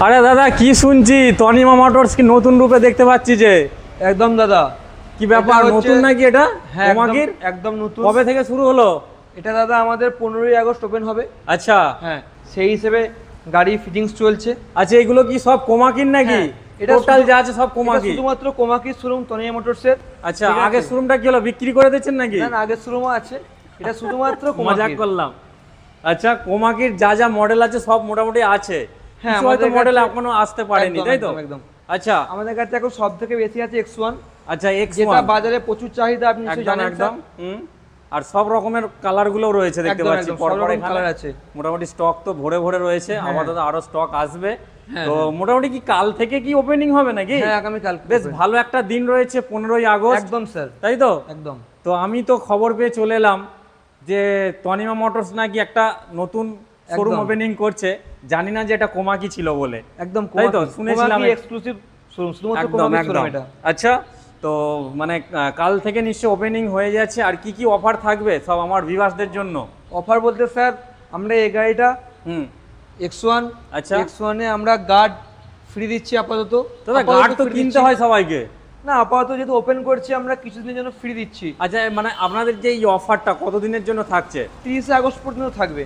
আরে দাদা কি শুনছি তনিমা মোটরস কি নতুন রূপে দেখতে পাচ্ছি যে। একদম দাদা। কি ব্যাপার, নতুন নাকি এটা? হ্যাঁ কোমাকির একদম নতুন। কবে থেকে শুরু হলো এটা দাদা আমাদের 15ই আগস্ট ওপেন হবে। আচ্ছা হ্যাঁ, সেই হিসেবে গাড়ি ফিটিংস চলছে। আচ্ছা এগুলো কি সব কোমাকির নাকি? এটা টোটাল যা আছে সব কোমাকি? শুধুমাত্র কোমাকির শোরুম তনিয়া মোটরসের। আচ্ছা আগের শোরুমটা কি হলো, বিক্রি করে দিচ্ছেন নাকি? না আগের শোরুমও আছে, এটা শুধুমাত্র মজাক করলাম। আচ্ছা কোমাকির যা যা মডেল আছে সব মোটামুটি আছে, হ্যাঁ কিছু হয়তো মডেল এখনো আসতে পারেনি, তাই তো? একদম। আচ্ছা আমাদের কাছে এখন সবথেকে বেশি আছে X1। আচ্ছা X1 যেটা বাজারে প্রচুর চাহিদা, আপনি নিশ্চয়ই জানেন। একদম আর সব রকমের কালার গুলো রয়েছে দেখতে পাচ্ছি, পরপর কালার আছে। মোটামুটি স্টক তো ভরে ভরে রয়েছে, আপাতত আরো স্টক আসবে। হ্যাঁ, তো মোটামুটি কি কাল থেকে কি ওপেনিং হবে নাকি? হ্যাঁ আগামী কাল। বেশ ভালো একটা দিন রয়েছে 15ই আগস্ট। একদম স্যার, তাই তো? একদম। তো আমি তো খবর পেয়ে চলে এলাম যে তনিমা মোটরস নাকি একটা নতুন শোরুম ওপেনিং করছে, জানি না যে এটা কোমাকি ছিল বলে। একদম তাই তো শুনেছিলাম, এক্সক্লুসিভ শোরুম, শুধুমাত্র কোমাকি শোরুম এটা। আচ্ছা তো মানে কাল থেকে নিশ্চয়ই ওপেনিং হয়ে যাচ্ছে, আর কি কি অফার থাকবে সব আমার ভিউয়ার্সদের জন্য? অফার বলতে স্যার আমরা এই গাড়িটা X1, আচ্ছা X1 এ আমরা গার্ড ফ্রি দিচ্ছি আপাতত। দাদা গার্ড তো কিনতে হয় সবাইকে? না আপাতত যেহেতু ওপেন করছি আমরা কিছুদিনের জন্য ফ্রি দিচ্ছি। আচ্ছা মানে আপনাদের যে এই অফারটা কতদিনের জন্য থাকছে? 30 আগস্ট পর্যন্ত থাকবে।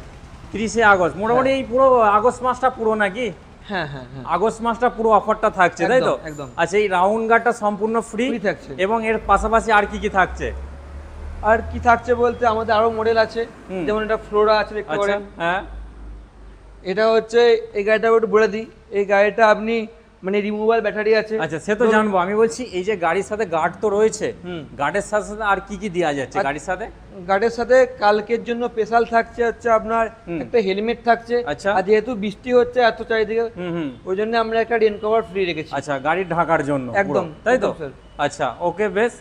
30 আগস্ট মোটামুটি এই পুরো আগস্ট মাসটা পুরো নাকি? হ্যাঁ হ্যাঁ হ্যাঁ, আগস্ট মাসটা পুরো অফারটা থাকছে, তাই তো? একদম। আচ্ছা এই রাউন্ড গার্ডটা সম্পূর্ণ ফ্রি থাকছে, এবং এর পাশাপাশি আর কি কি থাকছে? আর কি থাকছে বলতে আমাদের আরো মডেল আছে, যেমন এটা ফ্লোরা আছে দেখতে পারেন। হ্যাঁ এটা হচ্ছে এই গাড়িটা একটু বলে দিই, এই গাড়িটা আপনি মানে রিমুভাল ব্যাটারি আছে। আচ্ছা সে তো জানবো, আমি বলছি এই যে গাড়ির সাথে গার্ড তো রয়েছে, গার্ডের সাথে সাথে আর কি কি দেওয়া যাচ্ছে গাড়ির সাথে? গার্ডের সাথে কালকের জন্য স্পেশাল থাকছে হচ্ছে আপনার একটা হেলমেট থাকছে। আচ্ছা আর যেহেতু বৃষ্টি হচ্ছে এত চারিদিকে, ওই জন্য আমরা একটা রেন কভার ফ্রি রেখেছি। আচ্ছা গাড়ির ঢাকার জন্য একদম, তাই তো? স্যার। আচ্ছা ওকে বেশ।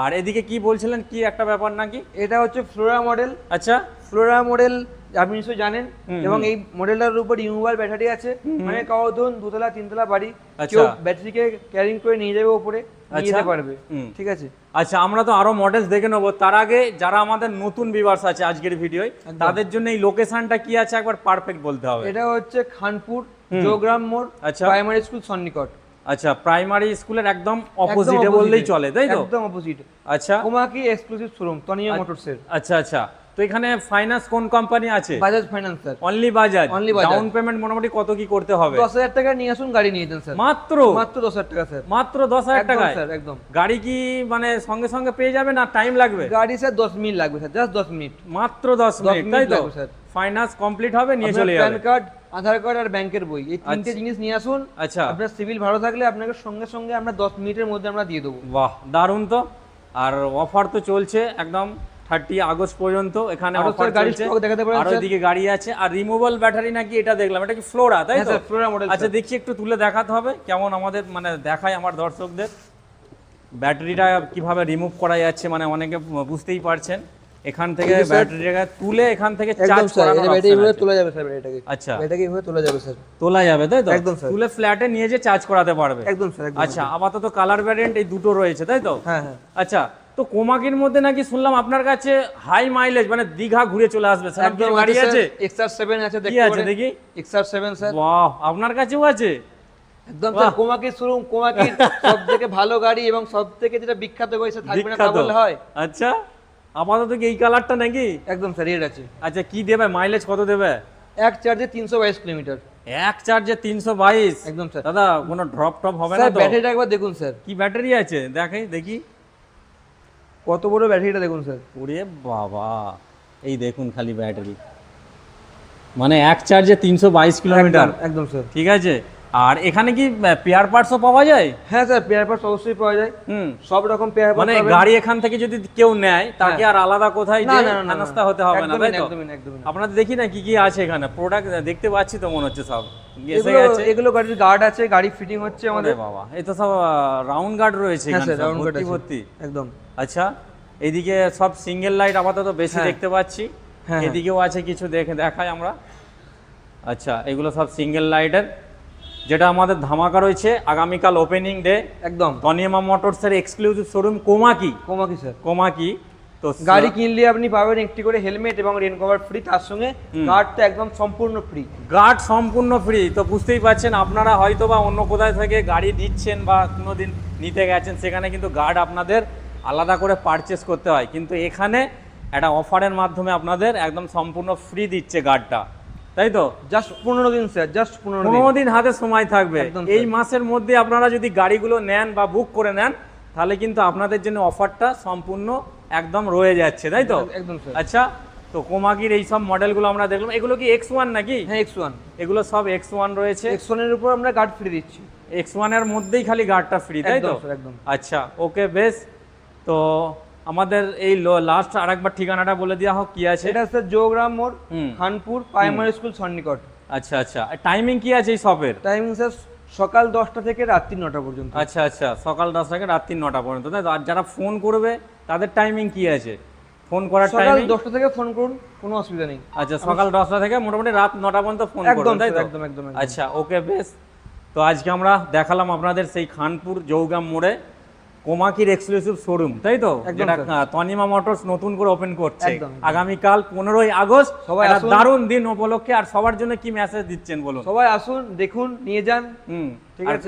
আর এদিকে কি বলছিলেন, কি একটা ব্যাপার নাকি? এটা হচ্ছে ফ্লোরা মডেল। আচ্ছা ফ্লোরা মডেল আপনি নিশ্চয়ই জানেন, এবং এই মডেলটার উপর রিমুভাল ব্যাটারি আছে। মানে কারো ধরুন 2তলা 3তলা বাড়ি, কেউ ব্যাটারিকে ক্যারিং করে নিয়ে যাবে উপরে, নিয়ে যেতে পারবে। ঠিক আছে। আচ্ছা আমরা তো আরো মডেলস দেখে নেবো, তার আগে যারা আমাদের নতুন ভিউয়ার্স আছে আজকের ভিডিওয়, তাদের জন্য এই লোকেশনটা কি আছে একবার পারফেক্ট বলতে হবে। এটা হচ্ছে খানপুর জোগ্রাম মোড়, প্রাইমারি স্কুল সন্নিকট। আচ্ছা প্রাইমারি স্কুলের একদম অপোজিটে বললেই চলে, তাই তো? একদম অপোজিট। আচ্ছা কোমাকি এক্সক্লুসিভ শোরুম তনিয়া মোটরসের। আচ্ছা আচ্ছা তো এখানে ফাইন্যান্স কোন কোম্পানি আছে? Bajaj finance sir. Only Bajaj. Only Bajaj. Down payment মোটামুটি কত কি করতে হবে? 10,000 টাকা নিয়ে আসুন, গাড়ি নিয়ে যান স্যার। মাত্র 10,000 টাকা স্যার। মাত্র 10,000 টাকা স্যার একদম। গাড়ি কি মানে সঙ্গে সঙ্গে পেয়ে যাবে না টাইম লাগবে? গাড়ি স্যার 10 মিনিট লাগবে স্যার, জাস্ট 10 মিনিট। মাত্র 10 মিনিট, তাই তো? ফাইন্যান্স কমপ্লিট হবে, নিয়ে চলে যাবে। প্যান কার্ড, আধার কার্ড আর ব্যাংকের বই, এই তিনটে জিনিস নিয়ে আসুন। আচ্ছা আপনার সিভিল ভালো থাকলে আপনাকে সঙ্গে সঙ্গে আমরা 10 মিনিটের মধ্যে আমরা দিয়ে দেবো। বাহ দারুণ তো। আর অফার তো চলছে একদম 30 আগস্ট পর্যন্ত এখানে অফার চলছে। আর ওইদিকে গাড়ি আছে, আর রিমুভাল ব্যাটারি নাকি এটা দেখলাম, এটা কি ফ্লোরা, তাই তো? Flora model. আচ্ছা দেখি একটু তুলে দেখাতে হবে কেমন, আমাদের মানে দেখায় আমার দর্শকদের ব্যাটারিটা কিভাবে রিমুভ করা যাচ্ছে, মানে অনেকে বুঝতেই পারছেন। এখান থেকে ব্যাটারিটা তুলে এখান থেকে চার্জ করানো ব্যাটারি তোলা যাবে স্যার, ব্যাটারিটাকে। আচ্ছা ব্যাটারি কিভাবে তোলা যাবে স্যার? তোলা যাবে, তাই তো? একদম স্যার। তুলে ফ্ল্যাটে নিয়ে যে চার্জ করাতে পারবে। একদম স্যার, একদম। আচ্ছা আপাতত কালার ভ্যারিয়েন্ট এই দুটো রয়েছে, তাই তো? হ্যাঁ হ্যাঁ। আচ্ছা তো কোমাকির মধ্যে নাকি শুনলাম আপনার কাছে হাই মাইলেজ, মানে দীঘা ঘুরে চলে আসবে স্যার, একদম গাড়ি আছে? XR7 আছে, কি আছে দেখি? XR7 sir. বাহ আপনার কাছেও আছে? একদম স্যার, কোমাকি শোরুম, কোমাকি সবথেকে ভালো গাড়ি এবং সবথেকে যেটা বিখ্যাত গাড়ি সে থাকবে না তা বললে হয়। আচ্ছা আপাতত কি এই কালারটা নাকি? একদম স্যার, রেড আছে। আচ্ছা কি দেবে মাইলেজ, কত দেবে? এক চার্জে 322 কিলোমিটার। এক চার্জে 322? একদম স্যার। দাদা কোনো ড্রপ টপ হবে না তো? ব্যাটারিটা একবার দেখুন স্যার, কি ব্যাটারি আছে দেখি কত বড় ব্যাটারিটা দেখুন স্যার। ওরে বাবা এই দেখুন খালি ব্যাটারি, মানে এক চার্জে 322 কিলোমিটার। একদম স্যার। ঠিক আছে। আর এখানে কি পেয়ার পার্টসও পাওয়া যায়? হ্যাঁ স্যার, পেয়ার পার্টস অবশ্যই পাওয়া যায়। সব রকম পেয়ার পার্টস, মানে গাড়ি এখান থেকে যদি কেউ নেয় তাকে আর আলাদা কোথায় যে নাস্তা হতে হবে না, তাই তো? একদম। আপনাদের দেখি না কি কি আছে এখানে প্রোডাক্ট, দেখতে পাচ্ছি তো মনে হচ্ছে সব এসে এগুলো গেছে। এগুলো গাড়ির গার্ড আছে, গাড়ি ফিটিং হচ্ছে আমাদের। বাবা এই তো সব রাউন্ড গার্ড রয়েছে এখানে, রাউন্ড গার্ড আছে ভর্তি। একদম। আচ্ছা এইদিকে সব সিঙ্গেল লাইট আপাতত বেশি দেখতে পাচ্ছি। এদিকেও আছে কিছু, দেখাই আমরা। আচ্ছা এগুলো সব সিঙ্গেল লাইটের, যেটা আমাদের ধামাকা রয়েছে আগামীকাল ওপেনিং ডে। একদম তনিমা মোটরসের exclusive showroom Komaki sir. Komaki. তো তো গাড়ি কিনলে আপনি পাবেন একটি করে হেলমেট এবং রেন কভার ফ্রি, তার সঙ্গে গার্ড তো একদম সম্পূর্ণ ফ্রি। গার্ড সম্পূর্ণ ফ্রি। তো বুঝতেই পারছেন, আপনারা হয়তো বা অন্য কোথায় থেকে গাড়ি দিচ্ছেন বা কোনোদিন নিতে গেছেন, সেখানে কিন্তু গার্ড আপনাদের আলাদা করে পারচেস করতে হয়, কিন্তু এখানে একটা অফারের মাধ্যমে আপনাদের একদম সম্পূর্ণ ফ্রি দিচ্ছে গার্ডটা, তাই তো? জাস্ট 15 দিন স্যার, জাস্ট 15 দিন। 15 দিন হাতে সময় থাকবে। একদম এই মাসের মধ্যে আপনারা যদি গাড়িগুলো নেন বা বুক করে নেন, তাহলে কিন্তু আপনাদের জন্য অফারটা সম্পূর্ণ একদম রয়ে যাচ্ছে, তাই তো? একদম স্যার। আচ্ছা, তো কোমাকির এই সব মডেলগুলো আমরা দেখলাম, এগুলো কি X1 নাকি? হ্যাঁ X1, এগুলো সব X1 রয়েছে। X1 এর উপর আমরা গার্ড ফ্রি দিচ্ছি। X1 এর মধ্যেই খালি গার্ডটা ফ্রি, তাই তো? একদম স্যার, একদম। আচ্ছা, ওকে, বেশ। তো আমাদের এই লাস্ট আরেকবার ঠিকানাটা বলে দেওয়া হোক, কি আছে? এটা স্যার জোগ্রাম মোড়, হুম। খানপুর প্রাইমারি স্কুল সন্নিকট। আচ্ছা আচ্ছা, টাইমিং কি আছে এই শপের? টাইমিং স্যার সকাল 10টা থেকে রাত্রি 9টা পর্যন্ত। আচ্ছা আচ্ছা, সকাল 10 থেকে রাত্রি 9টা পর্যন্ত, তাই তো? আর যারা ফোন করবে তাদের টাইমিং কি আছে? ফোন করার সকাল টাইমিং? 10টা থেকে ফোন করুন, কোনো অসুবিধা নেই। আচ্ছা, সকাল 10টা থেকে মোটামুটি রাত 9টা পর্যন্ত ফোন একদম করবেন, তাই তো? একদম একদম একদম। আচ্ছা, ওকে, বেশ। তো আজকে আমরা দেখালাম আপনাদের সেই খানপুর জৌগাম মোড়ে কোমাকির এক্সক্লুসিভ শোরুম, তাই তো? একদম যেটা স্যার। তনিমা মোটরস নতুন করে ওপেন করছে একদম। আগামীকাল 15ই আগস্ট। সবাই একটা আসুন। দারুণ দিন উপলক্ষে। আর সবার জন্য কি মেসেজ দিচ্ছেন বলুন? সবাই আসুন, দেখুন, নিয়ে যান। হুম, ঠিক আর আছে।